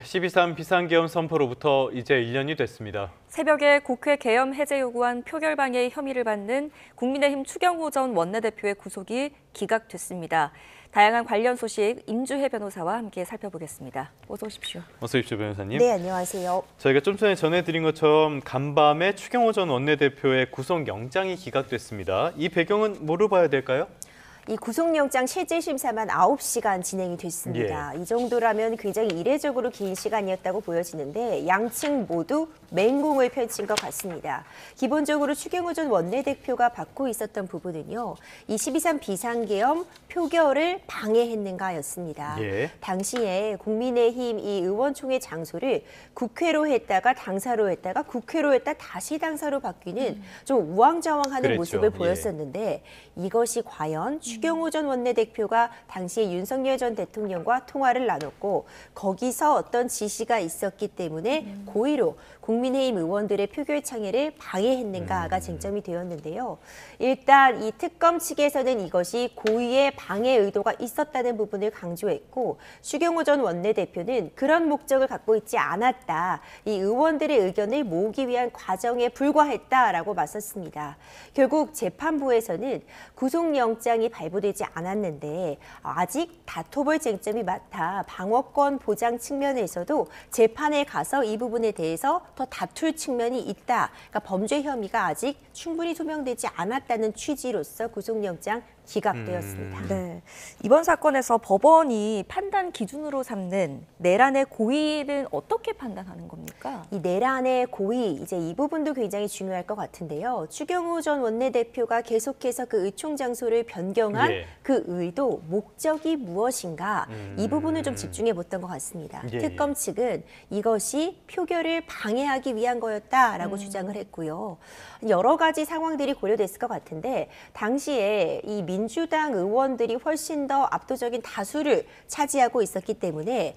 12.3 비상계엄 선포로부터 이제 1년이 됐습니다. 새벽에 국회 계엄 해제 요구안 표결방해 혐의를 받는 국민의힘 추경호 전 원내대표의 구속이 기각됐습니다. 다양한 관련 소식 임주혜 변호사와 함께 살펴보겠습니다. 어서 오십시오. 어서 오십시오, 변호사님. 네, 안녕하세요. 저희가 좀 전에 전해드린 것처럼 간밤에 추경호 전 원내대표의 구속영장이 기각됐습니다. 이 배경은 뭐로 봐야 될까요? 이 구속영장 실질심사만 9시간 진행이 됐습니다. 이 정도라면 굉장히 이례적으로 긴 시간이었다고 보여지는데 양측 모두 맹공을 펼친 것 같습니다. 기본적으로 추경호 전 원내대표가 받고 있었던 부분은요. 이 12.3 비상계엄 표결을 방해했는가였습니다. 당시에 국민의힘 이 의원총회 장소를 국회로 했다가 당사로 했다가 국회로 했다 다시 당사로 바뀌는 좀 우왕좌왕하는 모습을 보였었는데 이것이 과연 추경호 전 원내대표가 당시에 윤석열 전 대통령과 통화를 나눴고 거기서 어떤 지시가 있었기 때문에 고의로 국민의힘 의원들의 표결 창회를 방해했는가가 쟁점이 되었는데요. 일단 이 특검 측에서는 이것이 고의의 방해 의도가 있었다는 부분을 강조했고 추경호 전 원내대표는 그런 목적을 갖고 있지 않았다. 이 의원들의 의견을 모으기 위한 과정에 불과했다라고 맞섰습니다. 결국 재판부에서는 구속영장이 발부되지 않았는데 아직 다퉈볼 쟁점이 많다. 방어권 보장 측면에서도 재판에 가서 이 부분에 대해서 더 다툴 측면이 있다. 그러니까 범죄 혐의가 아직 충분히 소명되지 않았다는 취지로서 구속영장 기각되었습니다. 네, 이번 사건에서 법원이 판단 기준으로 삼는 내란의 고의는 어떻게 판단하는 겁니까? 이 내란의 고의, 이제 이 부분도 굉장히 중요할 것 같은데요. 추경호 전 원내대표가 계속해서 그 의총 장소를 변경한 그 의도, 목적이 무엇인가 이 부분을 좀 집중해 봤던 것 같습니다. 특검 측은 이것이 표결을 방해하기 위한 거였다라고 주장을 했고요. 여러 가지 상황들이 고려됐을 것 같은데 당시에 이 민주당 의원들이 훨씬 더 압도적인 다수를 차지하고 있었기 때문에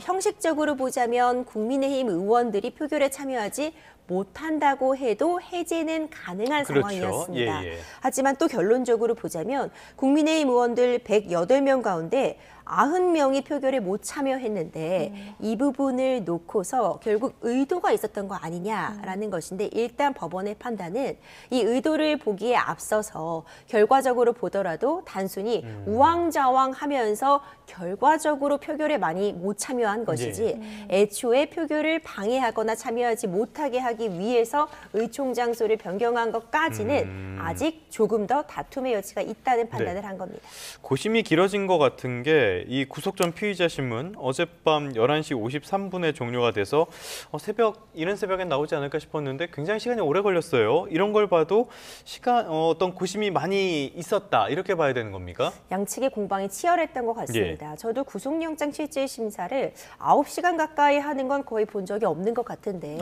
형식적으로 보자면 국민의힘 의원들이 표결에 참여하지 못한다고 해도 해제는 가능한 상황이었습니다. 하지만 또 결론적으로 보자면 국민의힘 의원들 108명 가운데 90명이 표결에 못 참여했는데 이 부분을 놓고서 결국 의도가 있었던 거 아니냐라는 것인데 일단 법원의 판단은 이 의도를 보기에 앞서서 결과적으로 보더라도 단순히 우왕좌왕하면서 결과적으로 표결에 많이 못 참여한 것이지 애초에 표결을 방해하거나 참여하지 못하게 하기 위해서 의총 장소를 변경한 것까지는 아직 조금 더 다툼의 여지가 있다는 판단을 한 겁니다. 고심이 길어진 것 같은 게 이 구속 전 피의자 신문 어젯밤 11시 53분에 종료가 돼서 이른 새벽엔 나오지 않을까 싶었는데 굉장히 시간이 오래 걸렸어요. 이런 걸 봐도 어떤 고심이 많이 있었다 이렇게 봐야 되는 겁니까? 양측의 공방이 치열했던 것 같습니다. 저도 구속영장 실질 심사를 9시간 가까이 하는 건 거의 본 적이 없는 것 같은데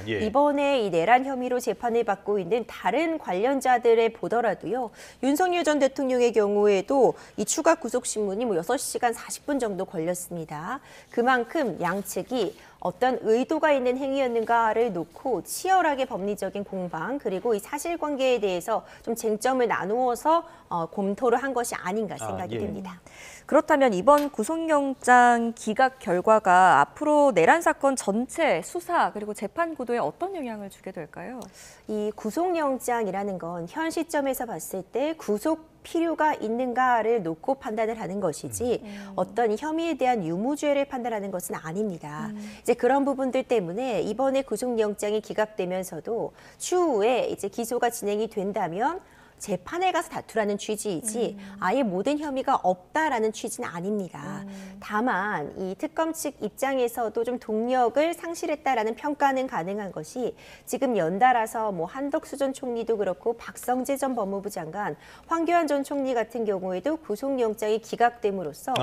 이번에 이 내란 혐의로 재판을 받고 있는 다른 관련자들을 보더라도요. 윤석열 전 대통령의 경우에도 이 추가 구속 신문이 6시간 40분 정도 걸렸습니다. 그만큼 양측이 어떤 의도가 있는 행위였는가를 놓고 치열하게 법리적인 공방 그리고 이 사실관계에 대해서 좀 쟁점을 나누어서 검토를 한 것이 아닌가 생각이 듭니다. 그렇다면 이번 구속영장 기각 결과가 앞으로 내란 사건 전체 수사 그리고 재판 구도에 어떤 영향을 주게 될까요? 이 구속영장이라는 건 현 시점에서 봤을 때 구속 필요가 있는가를 놓고 판단을 하는 것이지 어떤 혐의에 대한 유무죄를 판단하는 것은 아닙니다. 이제 그런 부분들 때문에 이번에 구속영장이 기각되면서도 추후에 이제 기소가 진행이 된다면 재판에 가서 다투라는 취지이지 아예 모든 혐의가 없다라는 취지는 아닙니다. 다만 이 특검 측 입장에서도 좀 동력을 상실했다라는 평가는 가능한 것이 지금 연달아서 한덕수 전 총리도 그렇고 박성재 전 법무부 장관, 황교안 전 총리 같은 경우에도 구속영장이 기각됨으로써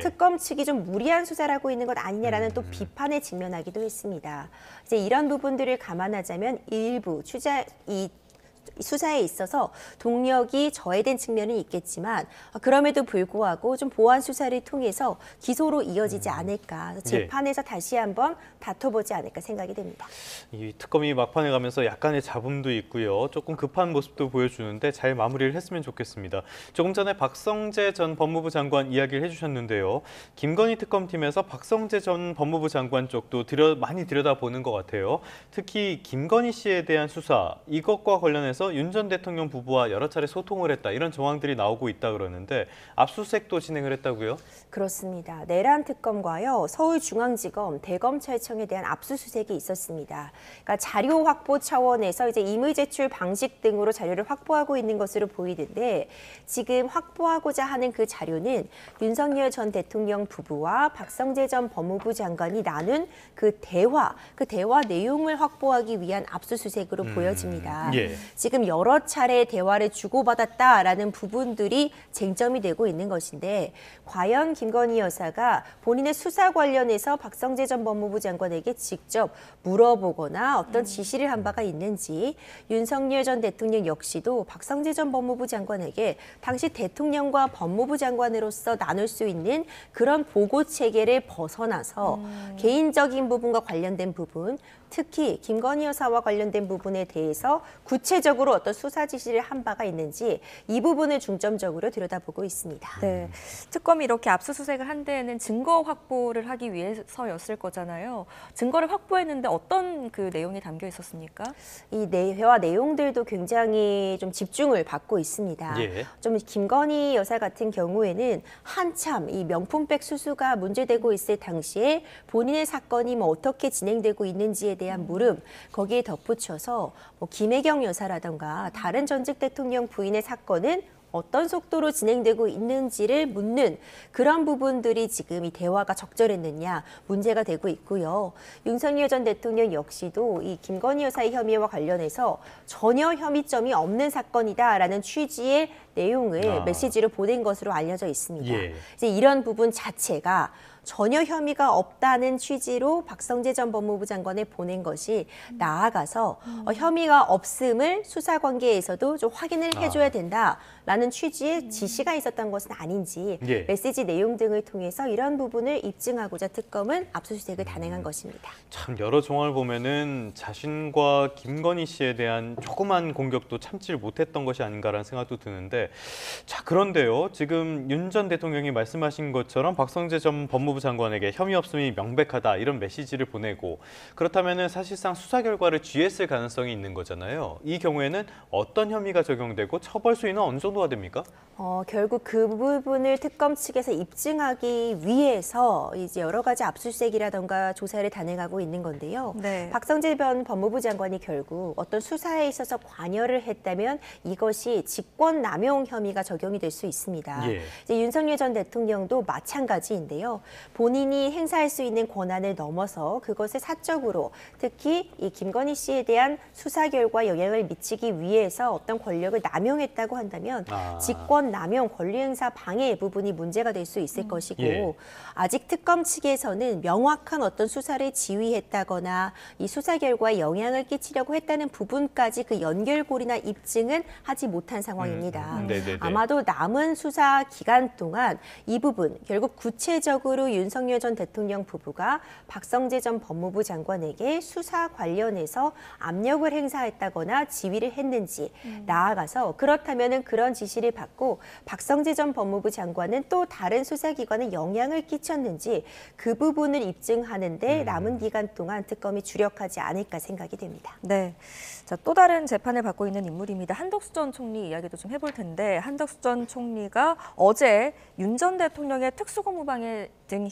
특검 측이 좀 무리한 수사를 하고 있는 것 아니냐라는 또 비판에 직면하기도 했습니다. 이제 이런 부분들을 감안하자면 일부 수사에 있어서 동력이 저해된 측면은 있겠지만 그럼에도 불구하고 좀 보완 수사를 통해서 기소로 이어지지 않을까. 재판에서 다시 한번 다퉈보지 않을까 생각이 됩니다. 이 특검이 막판에 가면서 약간의 잡음도 있고요. 조금 급한 모습도 보여주는데 잘 마무리를 했으면 좋겠습니다. 조금 전에 박성재 전 법무부 장관 이야기를 해주셨는데요. 김건희 특검팀에서 박성재 전 법무부 장관 쪽도 많이 들여다보는 것 같아요. 특히 김건희 씨에 대한 수사, 이것과 관련해서 윤 전 대통령 부부와 여러 차례 소통을 했다. 이런 정황들이 나오고 있다 그러는데 압수수색도 진행을 했다고요? 그렇습니다. 내란 특검과요, 서울중앙지검, 대검찰청에 대한 압수수색이 있었습니다. 그러니까 자료 확보 차원에서 이제 임의 제출 방식 등으로 자료를 확보하고 있는 것으로 보이는데 지금 확보하고자 하는 그 자료는 윤석열 전 대통령 부부와 박성재 전 법무부 장관이 나눈 그 대화 내용을 확보하기 위한 압수수색으로 보여집니다. 예. 지금 여러 차례 대화를 주고받았다라는 부분들이 쟁점이 되고 있는 것인데 과연 김건희 여사가 본인의 수사 관련해서 박성재 전 법무부 장관에게 직접 물어보거나 어떤 지시를 한 바가 있는지 윤석열 전 대통령 역시도 박성재 전 법무부 장관에게 당시 대통령과 법무부 장관으로서 나눌 수 있는 그런 보고 체계를 벗어나서 개인적인 부분과 관련된 부분, 특히 김건희 여사와 관련된 부분에 대해서 구체적으로 어떤 수사 지시를 한 바가 있는지 이 부분을 중점적으로 들여다보고 있습니다. 네, 특검이 이렇게 압수수색을 한 데에는 증거 확보를 하기 위해서였을 거잖아요. 증거를 확보했는데 어떤 그 내용이 담겨 있었습니까? 이 대화 내용들도 굉장히 좀 집중을 받고 있습니다. 예. 좀 김건희 여사 같은 경우에는 한참 이 명품백 수수가 문제되고 있을 당시에 본인의 사건이 뭐 어떻게 진행되고 있는지에 대한 물음, 거기에 덧붙여서 뭐 김혜경 여사라던가 다른 전직 대통령 부인의 사건은 어떤 속도로 진행되고 있는지를 묻는 그런 부분들이 지금 이 대화가 적절했느냐 문제가 되고 있고요. 윤석열 전 대통령 역시도 이 김건희 여사의 혐의와 관련해서 전혀 혐의점이 없는 사건이다라는 취지의 내용을 메시지로 보낸 것으로 알려져 있습니다. 예. 이제 이런 부분 자체가 전혀 혐의가 없다는 취지로 박성재 전 법무부 장관에 보낸 것이 나아가서 혐의가 없음을 수사 관계에서도 좀 확인을 해줘야 된다라는 취지의 지시가 있었던 것은 아닌지 예. 메시지 내용 등을 통해서 이런 부분을 입증하고자 특검은 압수수색을 단행한 것입니다. 참 여러 정황을 보면은 자신과 김건희 씨에 대한 조그만 공격도 참지를 못했던 것이 아닌가라는 생각도 드는데 자 그런데요 지금 윤 전 대통령이 말씀하신 것처럼 박성재 전 법무부 장관에게 혐의 없음이 명백하다 이런 메시지를 보내고 그렇다면은 사실상 수사 결과를 쥐했을 가능성이 있는 거잖아요. 이 경우에는 어떤 혐의가 적용되고 처벌 수위는 어느 정도가 됩니까? 결국 그 부분을 특검 측에서 입증하기 위해서 이제 여러 가지 압수수색이라던가 조사를 단행하고 있는 건데요. 네. 박성재 전 법무부 장관이 결국 어떤 수사에 있어서 관여를 했다면 이것이 직권남용 혐의가 적용이 될 수 있습니다. 예. 이제 윤석열 전 대통령도 마찬가지인데요. 본인이 행사할 수 있는 권한을 넘어서 그것을 사적으로 특히 이 김건희 씨에 대한 수사 결과 영향을 미치기 위해서 어떤 권력을 남용했다고 한다면 직권남용, 권리행사 방해 부분이 문제가 될 수 있을 것이고 예. 아직 특검 측에서는 명확한 어떤 수사를 지휘했다거나 이 수사 결과에 영향을 끼치려고 했다는 부분까지 그 연결고리나 입증은 하지 못한 상황입니다. 네네네. 아마도 남은 수사 기간 동안 이 부분 결국 구체적으로 윤석열 전 대통령 부부가 박성재 전 법무부 장관에게 수사 관련해서 압력을 행사했다거나 지휘를 했는지 나아가서 그렇다면 그런 지시를 받고 박성재 전 법무부 장관은 또 다른 수사기관에 영향을 끼쳤는지 그 부분을 입증하는데 남은 기간 동안 특검이 주력하지 않을까 생각이 됩니다. 네. 자, 또 다른 재판을 받고 있는 인물입니다. 한덕수 전 총리 이야기도 좀 해볼 텐데 한덕수 전 총리가 어제 윤 전 대통령의 특수고무방해 등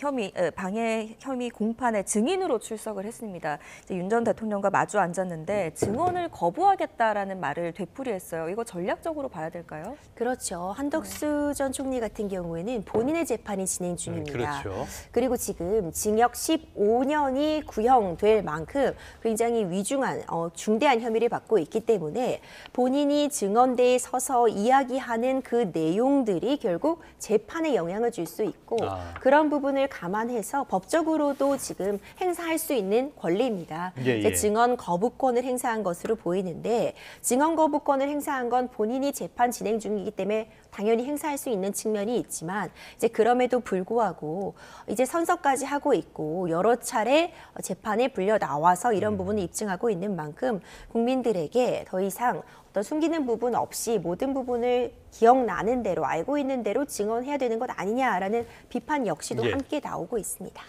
방해 혐의 공판에 증인으로 출석을 했습니다. 윤 전 대통령과 마주 앉았는데 증언을 거부하겠다라는 말을 되풀이했어요. 이거 전략적으로 봐야 될까요? 그렇죠. 한덕수 전 총리 같은 경우에는 본인의 재판이 진행 중입니다. 그렇죠. 그리고 지금 징역 15년이 구형될 만큼 굉장히 위중한 중대한 혐의를 받고 있기 때문에 본인이 증언대에 서서 이야기하는 그 내용들이 결국 재판에 영향을 줄 수 있고 그런 부분 부분을 감안해서 법적으로도 지금 행사할 수 있는 권리입니다. 예, 이제 예. 증언 거부권을 행사한 것으로 보이는데 증언 거부권을 행사한 건 본인이 재판 진행 중이기 때문에 당연히 행사할 수 있는 측면이 있지만 이제 그럼에도 불구하고 이제 선서까지 하고 있고 여러 차례 재판에 불려 나와서 이런 부분을 입증하고 있는 만큼 국민들에게 더 이상 어떤 숨기는 부분 없이 모든 부분을 기억나는 대로 알고 있는 대로 증언해야 되는 것 아니냐라는 비판 역시도 예. 함께 나오고 있습니다.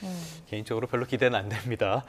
개인적으로 별로 기대는 안 됩니다.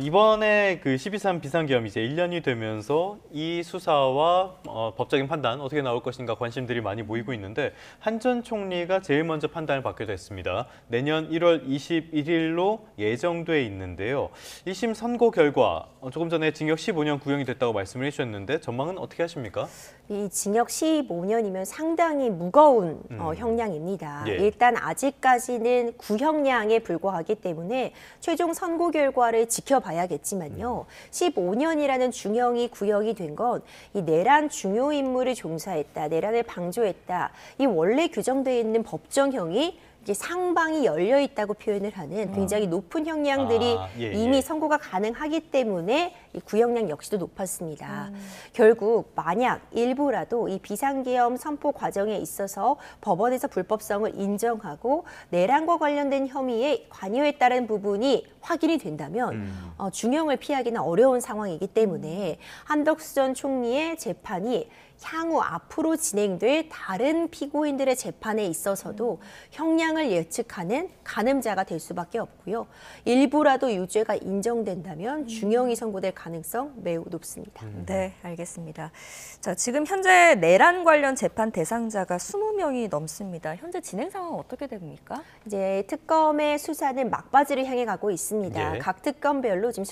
이번에 그 12.3 비상계엄 이제 1년이 되면서 이 수사와 법적인 판단 어떻게 나올 것인가 관심들이 많이 모이고 있는데 한 전 총리가 제일 먼저 판단을 받게 됐습니다. 내년 1월 21일로 예정돼 있는데요. 1심 선고 결과 조금 전에 징역 15년 구형이 됐다고 말씀을 해주셨는데 전망은 어떻게 하십니까? 이 징역 15년이면 상당히 무거운 형량입니다. 예. 일단 아직까지는 구형량에 불과하기 때문에 최종 선고 결과를 지켜봐야겠지만요. 15년이라는 중형이 구형이 된 건 이 내란 중요 임무를 종사했다, 내란을 방조했다. 이 원래 규정되어 있는 법정형이 이제 상방이 열려 있다고 표현을 하는 굉장히 높은 형량들이 예, 이미 예. 선고가 가능하기 때문에 이 구형량 역시도 높았습니다. 결국 만약 일부라도 이 비상계엄 선포 과정에 있어서 법원에서 불법성을 인정하고 내란과 관련된 혐의에 관여했다는 부분이 확인이 된다면 중형을 피하기는 어려운 상황이기 때문에 한덕수 전 총리의 재판이 향후 앞으로 진행될 다른 피고인들의 재판에 있어서도 형량을 예측하는 가늠자가 될 수밖에 없고요. 일부라도 유죄가 인정된다면 중형이 선고될 가능성 매우 높습니다. 네, 알겠습니다. 자, 지금 현재 내란 관련 재판 대상자가 20명이 넘습니다. 현재 진행 상황은 어떻게 됩니까? 이제 특검의 수사는 막바지를 향해 가고 있습니다. 예. 각 특검별로 지금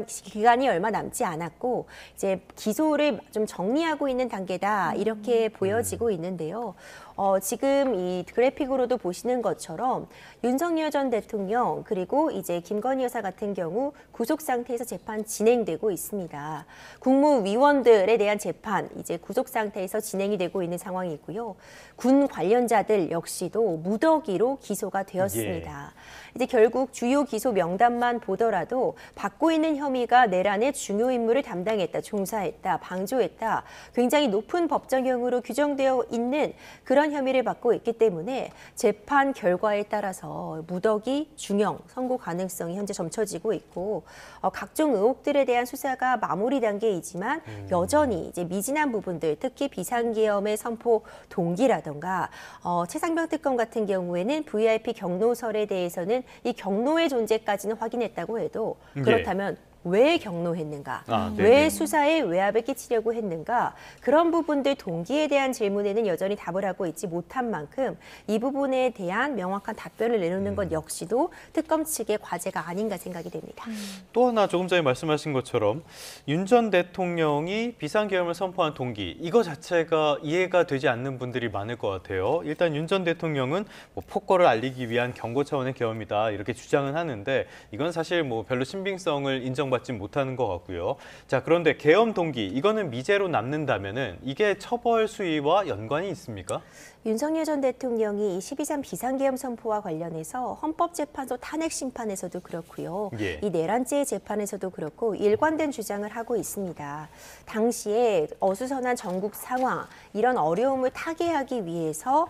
기간이 얼마 남지 않았고 이제 기소를 좀 정리하고 있는 단계다 이렇게 보여지고 있는데요. 지금 이 그래픽으로도 보시는 것처럼 윤석열 전 대통령 그리고 이제 김건희 여사 같은 경우 구속 상태에서 재판 진행되고 있습니다. 국무위원들에 대한 재판 이제 구속 상태에서 진행이 되고 있는 상황이고요. 군 관련자들 역시도 무더기로 기소가 되었습니다. 이제 결국 주요 기소 명단만 보더라도 받고 있는 혐의가 내란의 중요 임무를 담당했다, 종사했다, 방조했다, 굉장히 높은 법정형으로 규정되어 있는 그런 혐의를 받고 있기 때문에 재판 결과에 따라서 무더기, 중형 선고 가능성이 현재 점쳐지고 있고 각종 의혹들에 대한 수사가 마무리 단계이지만 여전히 이제 미진한 부분들, 특히 비상계엄의 선포 동기라던가 최상병 특검 같은 경우에는 VIP 경로설에 대해서는 이 경로의 존재까지는 확인했다고 해도 그렇다면 왜 경로했는가, 네네. 왜 수사에 외압을 끼치려고 했는가 그런 부분들 동기에 대한 질문에는 여전히 답을 하고 있지 못한 만큼 이 부분에 대한 명확한 답변을 내놓는 것 역시도 특검 측의 과제가 아닌가 생각이 됩니다. 또 하나 조금 전에 말씀하신 것처럼 윤 전 대통령이 비상계엄을 선포한 동기 이거 자체가 이해가 되지 않는 분들이 많을 것 같아요. 일단 윤 전 대통령은 뭐 폭거를 알리기 위한 경고 차원의 계엄이다 이렇게 주장은 하는데 이건 사실 뭐 별로 신빙성을 인정받지 못하는 것 같고요. 자, 그런데 계엄 동기 이거는 미제로 남는다면은 이게 처벌 수위와 연관이 있습니까? 윤석열 전 대통령이 12.3 비상계엄 선포와 관련해서 헌법재판소 탄핵 심판에서도 그렇고요. 예. 이 내란죄 재판에서도 그렇고 일관된 주장을 하고 있습니다. 당시에 어수선한 전국 상황, 이런 어려움을 타개하기 위해서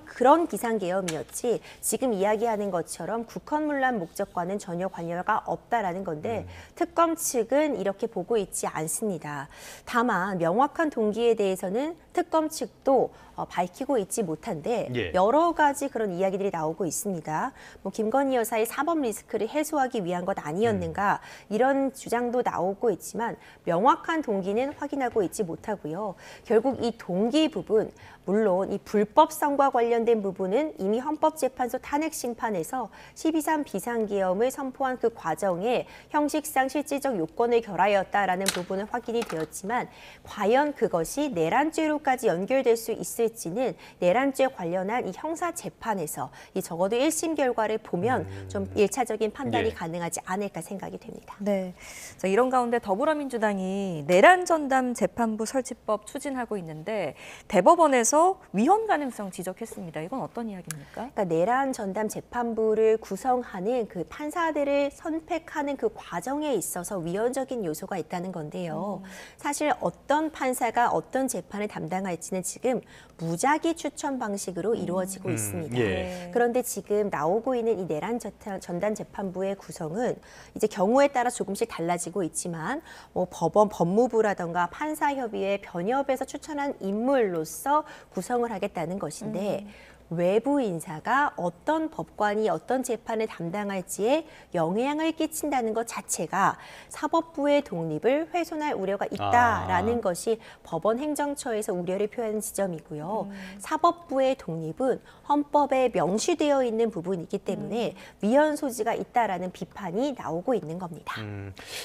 그런 비상계엄이었지 지금 이야기하는 것처럼 국헌문란 목적과는 전혀 관여가 없다라는 건데 특검 측은 이렇게 보고 있지 않습니다. 다만 명확한 동기에 대해서는 특검 측도 밝히고 있지 못한데 예. 여러 가지 그런 이야기들이 나오고 있습니다. 뭐 김건희 여사의 사법 리스크를 해소하기 위한 것 아니었는가 이런 주장도 나오고 있지만 명확한 동기는 확인하고 있지 못하고요. 결국 이 동기 부분 물론 이 불법성과 관련된 부분은 이미 헌법재판소 탄핵 심판에서 12.3 비상계엄을 선포한 그 과정에 형식상 실질적 요건을 결하였다라는 부분은 확인이 되었지만 과연 그것이 내란죄로까지 연결될 수 있을 없을지는 내란죄 관련한 이 형사 재판에서 이 적어도 1심 결과를 보면 좀 일차적인 판단이 예. 가능하지 않을까 생각이 됩니다. 네. 자, 이런 가운데 더불어민주당이 내란 전담 재판부 설치법 추진하고 있는데 대법원에서 위헌 가능성 지적했습니다. 이건 어떤 이야기입니까? 그러니까 내란 전담 재판부를 구성하는 그 판사들을 선택하는 그 과정에 있어서 위헌적인 요소가 있다는 건데요. 사실 어떤 판사가 어떤 재판을 담당할지는 지금 무작위 추천 방식으로 이루어지고 있습니다. 예. 그런데 지금 나오고 있는 이 내란 전담 재판부의 구성은 이제 경우에 따라 조금씩 달라지고 있지만 뭐 법원, 법무부라던가 판사협의회, 변협에서 추천한 인물로서 구성을 하겠다는 것인데 외부 인사가 어떤 법관이 어떤 재판을 담당할지에 영향을 끼친다는 것 자체가 사법부의 독립을 훼손할 우려가 있다라는 것이 법원 행정처에서 우려를 표하는 지점이고요. 사법부의 독립은 헌법에 명시되어 있는 부분이기 때문에 위헌 소지가 있다라는 비판이 나오고 있는 겁니다.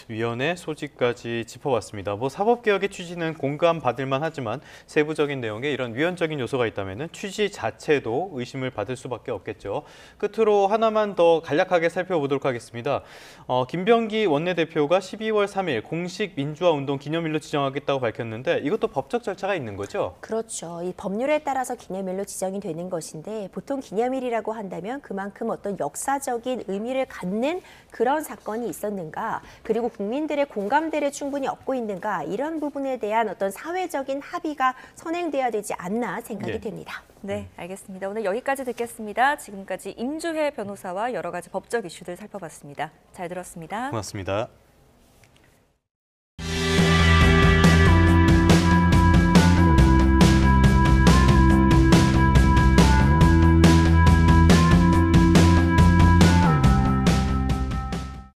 위헌의 소지까지 짚어봤습니다. 뭐 사법개혁의 취지는 공감받을 만하지만 세부적인 내용에 이런 위헌적인 요소가 있다면 취지 자체도 의심을 받을 수밖에 없겠죠. 끝으로 하나만 더 간략하게 살펴보도록 하겠습니다. 김병기 원내대표가 12월 3일 공식 민주화운동 기념일로 지정하겠다고 밝혔는데 이것도 법적 절차가 있는 거죠? 그렇죠. 이 법률에 따라서 기념일로 지정이 되는 것인데 보통 기념일이라고 한다면 그만큼 어떤 역사적인 의미를 갖는 그런 사건이 있었는가, 그리고 국민들의 공감대를 충분히 얻고 있는가, 이런 부분에 대한 어떤 사회적인 합의가 선행돼야 되지 않나 생각이 예. 됩니다. 네, 알겠습니다. 오늘 여기까지 듣겠습니다. 지금까지 임주혜 변호사와 여러 가지 법적 이슈들 살펴봤습니다. 잘 들었습니다. 고맙습니다.